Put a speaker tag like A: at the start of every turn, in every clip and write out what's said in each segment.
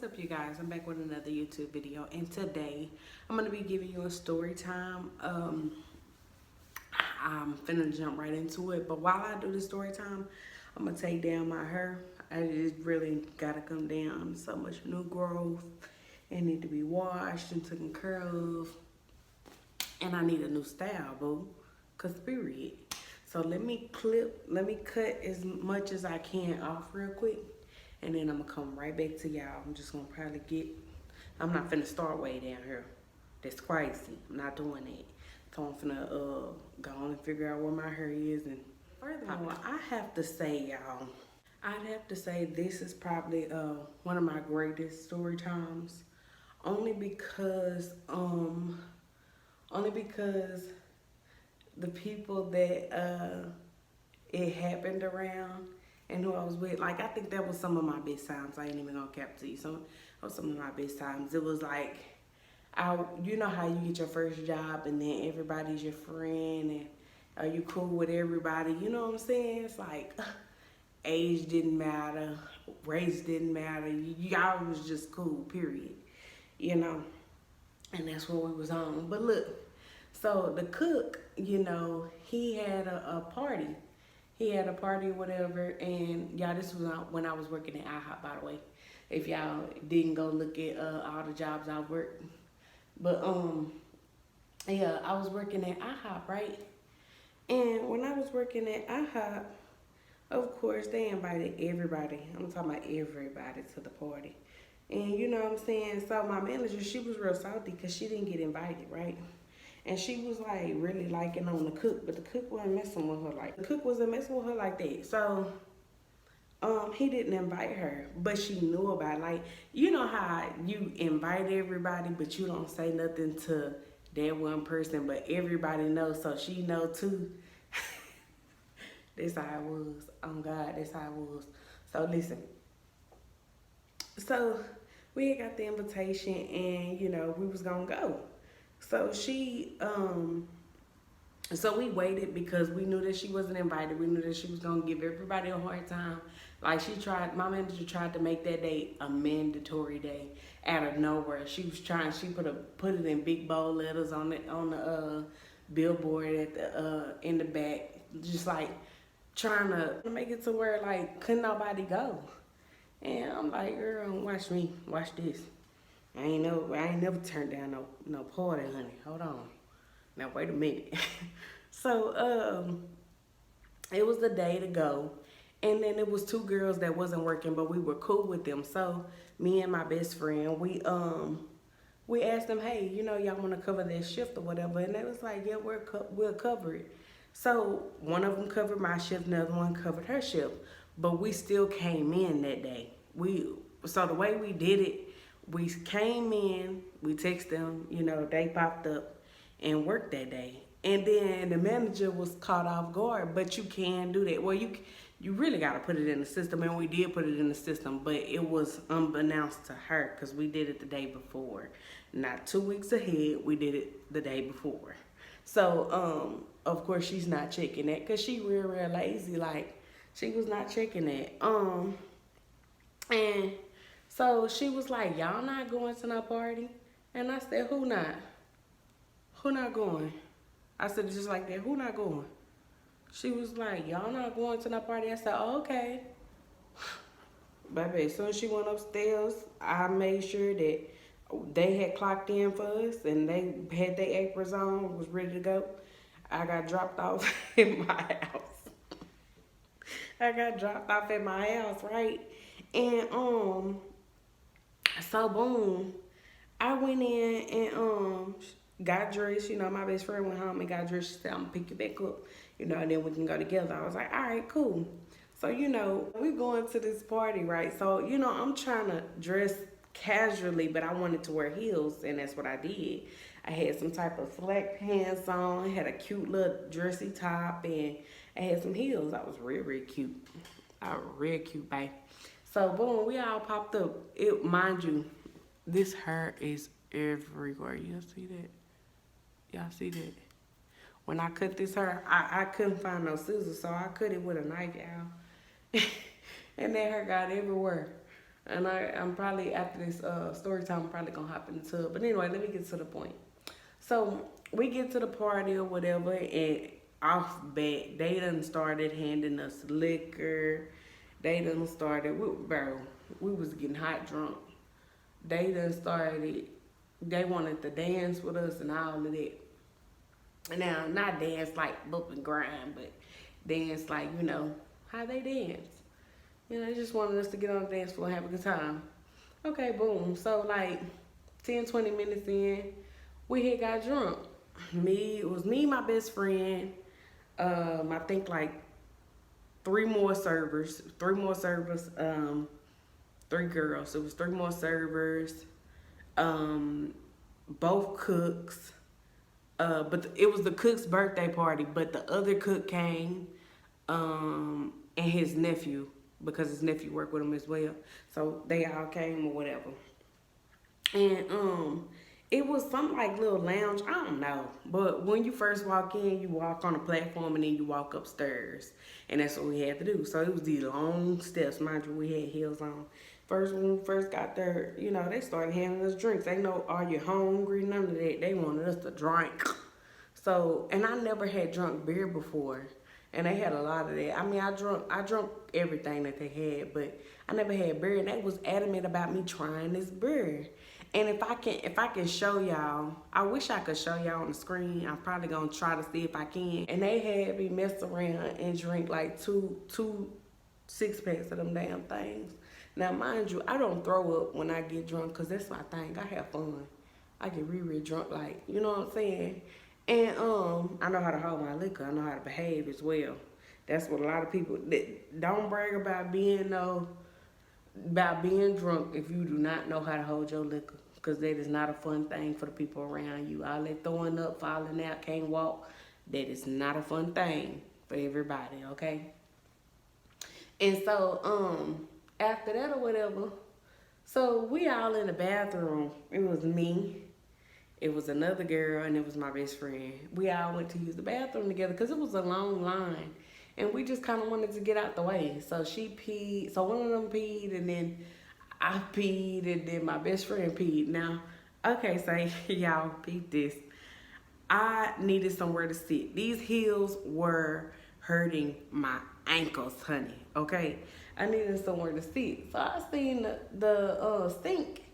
A: up, you guys? I'm back with another YouTube video, and today I'm gonna be giving you a story time. I'm finna jump right into it, but while I do the story time, I'm gonna take down my hair. I just really gotta come down. So much new growth. It need to be washed and taken care of, and I need a new style, boo. Cause period. So let me cut as much as I can off real quick. And then I'm gonna come right back to y'all. I'm just gonna probably I'm not finna start way down here. That's crazy. I'm not doing that. So I'm finna go on and figure out where my hair is. And furthermore, I have to say, y'all, I'd have to say this is probably one of my greatest story times. Only because the people that it happened around and who I was with, like, I think that was some of my best times. I ain't even gonna cap to you. That was some of my best times. It was like, you know how you get your first job and then everybody's your friend and are you cool with everybody? You know what I'm saying? It's like age didn't matter, race didn't matter. Y'all was just cool, period. You know, and that's what we was on. But look, so the cook, you know, he had a party. He had a party or whatever, and y'all, this was when I was working at IHOP, by the way. If y'all didn't go look at all the jobs I worked. But, yeah, I was working at IHOP, right? And when I was working at IHOP, of course, they invited everybody. I'm talking about everybody to the party. And you know what I'm saying? So my manager, she was real salty because she didn't get invited, right? And she was like really liking on the cook, but the cook wasn't messing with her like that. So he didn't invite her, but she knew about it. Like, you know how you invite everybody, but you don't say nothing to that one person, but everybody knows, so she know too. That's how it was. Oh God, that's how it was. So listen. So we had got the invitation and, you know, we was gonna go. So so we waited because we knew that she wasn't invited. We knew that she was gonna give everybody a hard time. Like my manager tried to make that day a mandatory day out of nowhere. She put it in big bold letters on the billboard at the in the back, just like trying to make it to where like couldn't nobody go. And I'm like, girl, watch me, watch this. I ain't never turned down no party, honey. Hold on. Now wait a minute. So it was the day to go. And then it was two girls that wasn't working, but we were cool with them. So me and my best friend, we asked them, hey, you know, y'all want to cover that shift or whatever? And they was like, yeah, we'll cover it. So one of them covered my shift, another one covered her shift. But we still came in that day. So the way we did it, we came in, we texted them, you know, they popped up and worked that day. And then the manager was caught off guard, but you can do that. Well, you really got to put it in the system, and we did put it in the system, but it was unbeknownst to her because we did it the day before. Not 2 weeks ahead, we did it the day before. So, of course, she's not checking that because she real lazy. Like, she was not checking that. And so she was like, y'all not going to no party? And I said, who not? Who not going? I said it just like that, who not going? She was like, y'all not going to no party? I said, oh, okay. Baby, as soon as she went upstairs, I made sure that they had clocked in for us and they had their aprons on, was ready to go. I got dropped off in my house. Right? And so boom, I went in and got dressed. You know, my best friend went home and got dressed. She said, I'm gonna pick you back up, you know, and then we can go together. I was like, all right, cool. So, you know, we going to this party, right? So, you know, I'm trying to dress casually, but I wanted to wear heels, and that's what I did. I had some type of flat pants on, had a cute little dressy top, and I had some heels. I was real cute. I was real cute, babe. So, boom, we all popped up. Mind you, this hair is everywhere. Y'all see that? Y'all see that? When I cut this hair, I couldn't find no scissors, so I cut it with a knife, y'all. And that hair got everywhere. And I'm probably, after this story time, I'm probably gonna hop in the tub. But anyway, let me get to the point. So we get to the party or whatever, and off bat, they done started handing us liquor. They done started, bro, we was getting hot drunk. They done started, they wanted to dance with us and all of that. Now, not dance like bump and grind, but dance like, how they dance. They just wanted us to get on the dance floor and have a good time. Okay, boom. So, like, 10, 20 minutes in, we had got drunk. It was me, my best friend, I think like three more servers, three girls. It was three more servers, both cooks. But it was the cook's birthday party, but the other cook came, and his nephew, because his nephew worked with him as well. So they all came or whatever. And it was something like little lounge, I don't know. But when you first walk in, you walk on a platform and then you walk upstairs. And that's what we had to do. So it was these long steps. Mind you, we had heels on. When we first got there, they started handing us drinks. They know, are you hungry? None of that. They wanted us to drink. So, and I never had drunk beer before. And they had a lot of that. I mean, I drunk everything that they had, but I never had beer. And they was adamant about me trying this beer. And if I can show y'all, I wish I could show y'all on the screen. I'm probably gonna try to see if I can. And they had me mess around and drink like two 6-packs of them damn things. Now, mind you, I don't throw up when I get drunk, because that's my thing. I have fun. I get real drunk, like, you know what I'm saying? And I know how to hold my liquor. I know how to behave as well. That's what a lot of people that don't brag about being drunk if you do not know how to hold your liquor, because that is not a fun thing for the people around you. All that throwing up, falling out, can't walk, that is not a fun thing for everybody, okay? And so, after that or whatever, so we all in the bathroom. It was me, it was another girl, and it was my best friend. We all went to use the bathroom together because it was a long line. And we just kind of wanted to get out the way. So she peed. So one of them peed, and then I peed, and then my best friend peed. Now, okay, so y'all peed this. I needed somewhere to sit. These heels were hurting my ankles, honey, okay? I needed somewhere to sit. So I seen the sink,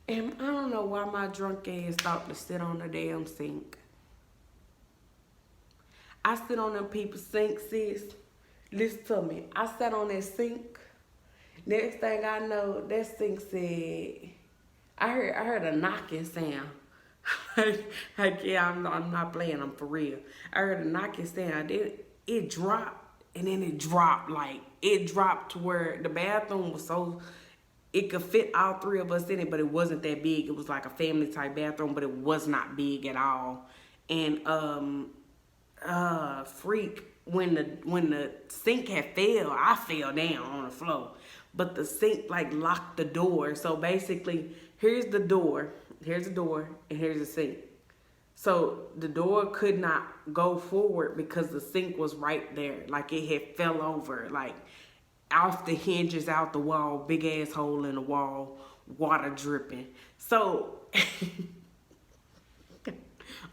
A: and I don't know why my drunk ass thought to sit on the damn sink. I sit on them people's sink, sis. Listen to me. I sat on that sink. Next thing I know, that sink said, I heard a knocking sound. Like, yeah, I'm not playing, I'm for real. I heard a knocking sound. Then it dropped, and then it dropped. Like, it dropped to where the bathroom was so, it could fit all three of us in it, but it wasn't that big. It was like a family type bathroom, but it was not big at all. And freak, when the sink had fell, I fell down on the floor, but the sink like locked the door. So basically, here's the door, and here's the sink. So the door could not go forward because the sink was right there. Like, it had fell over, like off the hinges, out the wall, big ass hole in the wall, water dripping. So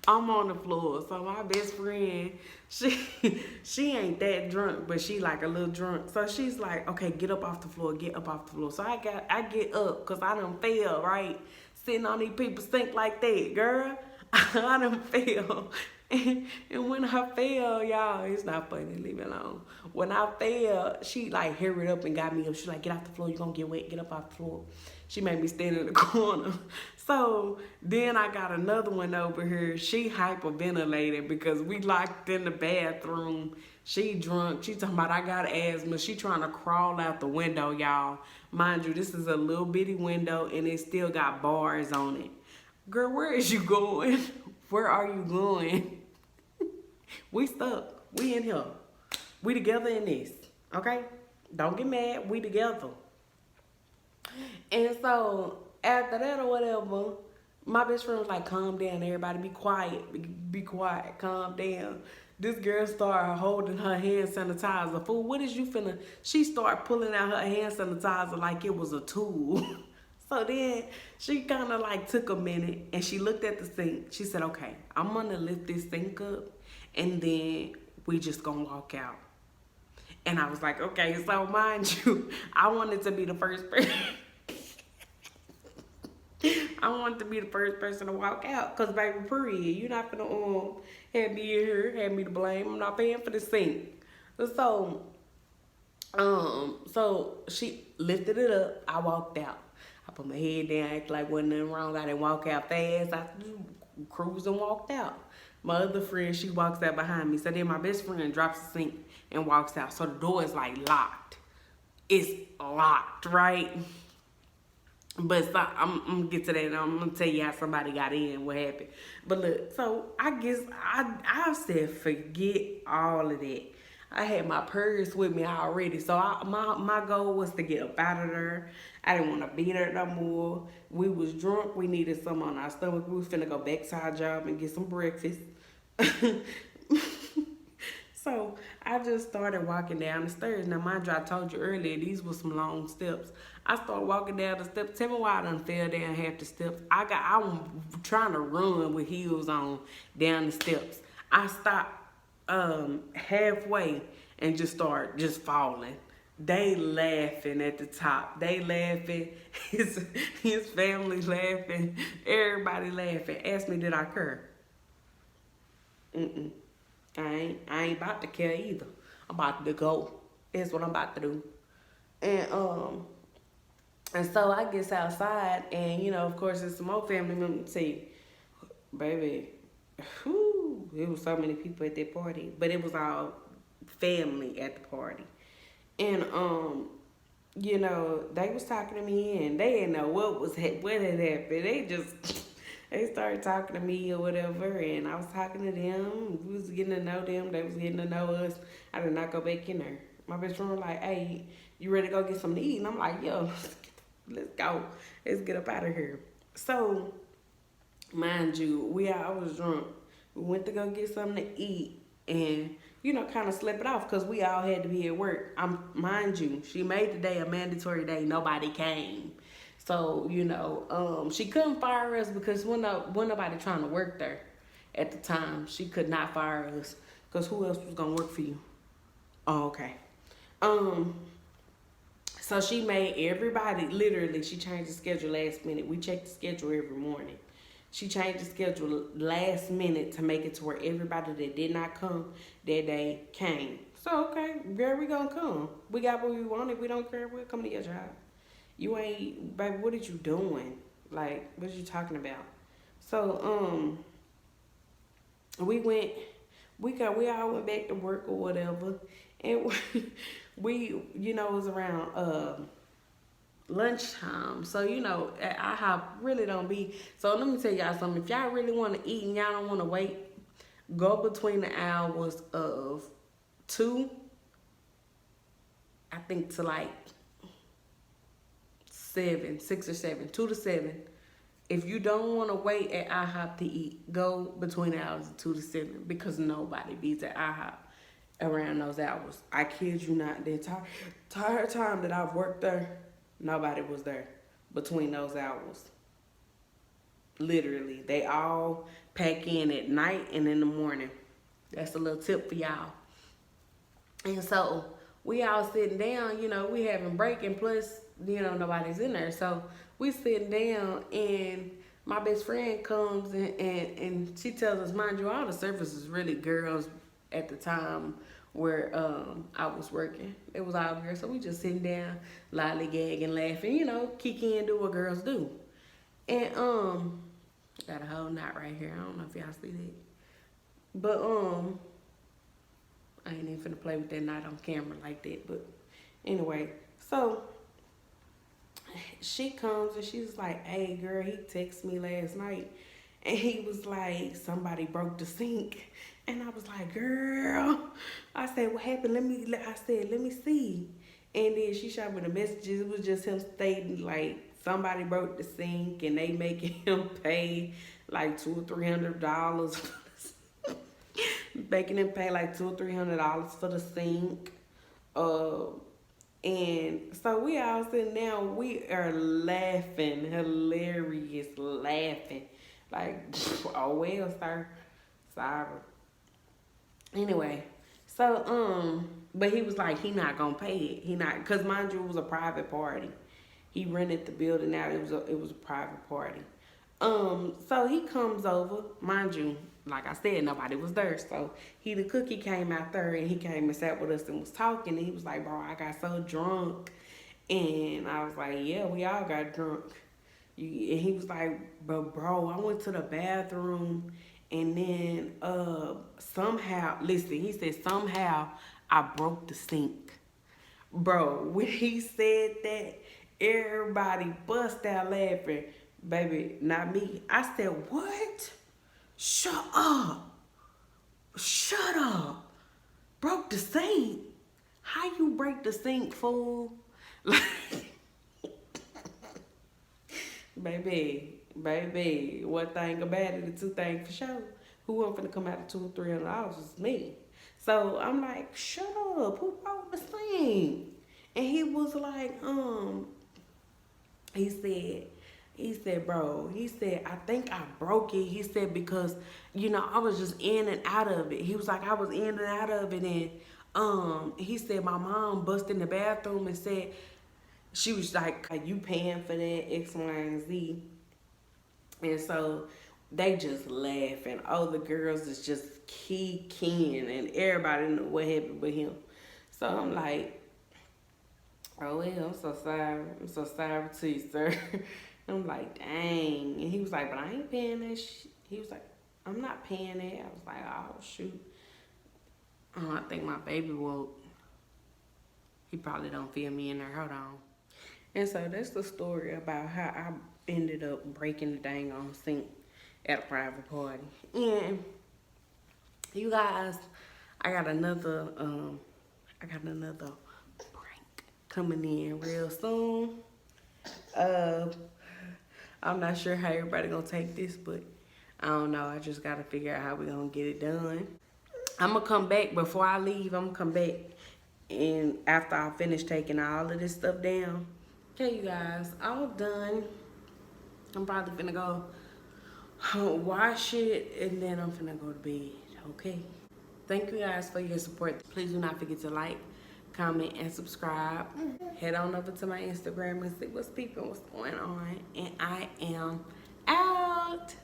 A: I'm on the floor. So my best friend, she ain't that drunk, but she like a little drunk. So she's like, okay, get up off the floor, get up off the floor. So I get up, because I done fell, right? Sitting on these people's sink like that, girl. I done fell. And when I fell, y'all, it's not funny, leave it alone. When I fell, she like hurried up and got me up. She like, get off the floor, you're gonna get wet, get up off the floor. She made me stand in the corner. So then I got another one over here. She hyperventilated because we locked in the bathroom. She drunk. She talking about, I got asthma. She trying to crawl out the window, y'all. Mind you, this is a little bitty window, and it still got bars on it. Girl, where is you going? Where are you going? We stuck. We in here. We together in this. Okay? Don't get mad. We together. And so after that or whatever, my best friend was like, calm down, everybody, be quiet, calm down. This girl started holding her hand sanitizer. Fool, what is you finna? She started pulling out her hand sanitizer like it was a tool. So then she kind of like took a minute and she looked at the sink. She said, okay, I'm gonna lift this sink up and then we just gonna walk out. And I was like, okay, so mind you, I wanted to be the first person. I wanted to be the first person to walk out, cause baby, period, you're not gonna have me in here, have me to blame. I'm not paying for the sink. So, so she lifted it up. I walked out. I put my head down, act like wasn't nothing wrong. I didn't walk out fast. I cruised and walked out. My other friend, she walks out behind me. So then my best friend drops the sink and walks out. So the door is like locked. It's locked, right? But so, I'm gonna get to that and I'm gonna tell you how somebody got in, what happened. But look, so I guess I said forget all of that. I had my purse with me already, so my goal was to get up out of there. I didn't want to be there no more. We was drunk. We needed something on our stomach. We was finna go back to our job and get some breakfast. So I just started walking down the stairs. Now, mind you, I told you earlier, these were some long steps. I started walking down the steps. Tell me why I done fell down half the steps. I was trying to run with heels on down the steps. I stopped halfway and just started just falling. They laughing at the top. They laughing. His family laughing. Everybody laughing. Asked me, did I care? I ain't about to care either. I'm about to go. That's what I'm about to do. And so I gets outside and of course there's some more family members say, baby, whew, it was so many people at that party. But it was all family at the party. And they was talking to me and they didn't know what had happened. They started talking to me or whatever, and I was talking to them. We was getting to know them. They was getting to know us. I did not go back in there. My best friend was like, hey, you ready to go get something to eat? And I'm like, yo, let's go. Let's get up out of here. So, mind you, I was drunk. We went to go get something to eat and, kind of slept it off because we all had to be at work. Mind you, she made the day a mandatory day. Nobody came. So, she couldn't fire us because wasn't nobody trying to work there at the time. She could not fire us because who else was going to work for you? Oh, okay. So she made everybody, literally, she changed the schedule last minute. We check the schedule every morning. She changed the schedule last minute to make it to where everybody that did not come that day came. So, okay, girl, we gonna come. We got what we wanted. We don't care. We'll come to your job. You ain't, baby, what are you doing? Like, what are you talking about? So, we all went back to work or whatever. And we it was around lunchtime. So, IHOP really don't be. So, let me tell y'all something. If y'all really want to eat and y'all don't want to wait, go between the hours of 2, I think, to like 6 or 7, 2 to 7. If you don't want to wait at IHOP to eat, go between the hours of 2 to 7 because nobody beats at IHOP around those hours. I kid you not. The entire time that I've worked there, nobody was there between those hours. Literally. They all pack in at night and in the morning. That's a little tip for y'all. And so we all sitting down, we having break and plus, nobody's in there. So we sitting down and my best friend comes and she tells us, mind you, all the service is really girls at the time where I was working. It was all girls. So we just sitting down, lollygagging, laughing, kiki and do what girls do. And got a whole knot right here. I don't know if y'all see that. But I ain't even finna play with that knot on camera like that. But anyway, so she comes and she's like, hey girl, he texted me last night and he was like, somebody broke the sink. And I was like, girl, I said, what happened? Let me see. And then she shot me the messages. It was just him stating like somebody broke the sink and they making him pay like $200 or $300. making him pay like $200 or $300 for the sink. And so we all sitting down, we are laughing, hilarious laughing. Like, oh well, sir. Sorry. Anyway, so but he was like, he not gonna pay it. He not, cause mind you, it was a private party. He rented the building out. It was a private party. So he comes over, mind you, like I said, nobody was there. So the cookie came out there and he came and sat with us and was talking, and he was like, bro, I got so drunk. And I was like, yeah, we all got drunk. And he was like, but bro, I went to the bathroom and then somehow, listen, he said somehow I broke the sink. Bro, when he said that, everybody bust out laughing. Baby, not me. I said, what? Shut up. Shut up. Broke the sink. How you break the sink, fool? Like, baby, one thing about it, the two things for sure. Who wasn't finna come out of $200 or $300 was me. So I'm like, shut up. Who broke the sink? And he was like, he said, bro, he said, I think I broke it. He said, because, I was just in and out of it. He was like, I was in and out of it. And he said, my mom busted in the bathroom and said, she was like, are you paying for that, X, Y, and Z? And so they just laugh. And the girls is just keying. And everybody knew what happened with him. So I'm like, oh, well, I'm so sorry. I'm so sorry to you, sir. I'm like, dang. And he was like, but I ain't paying that shit. He was like, I'm not paying that. I was like, oh, shoot. I think my baby woke. He probably don't feel me in there. Hold on. And so that's the story about how I ended up breaking the dang on sink at a private party. And you guys, I got another prank coming in real soon. I'm not sure how everybody gonna take this, but I don't know. I just gotta figure out how we gonna get it done. I'm gonna come back before I leave. I'm gonna come back, and after I finish taking all of this stuff down. Okay, you guys, all done. I'm probably finna go wash it, and then I'm finna go to bed. Okay. Thank you guys for your support. Please do not forget to like, comment, and subscribe. Head on over to my Instagram and see what's peeping, what's going on. And I am out.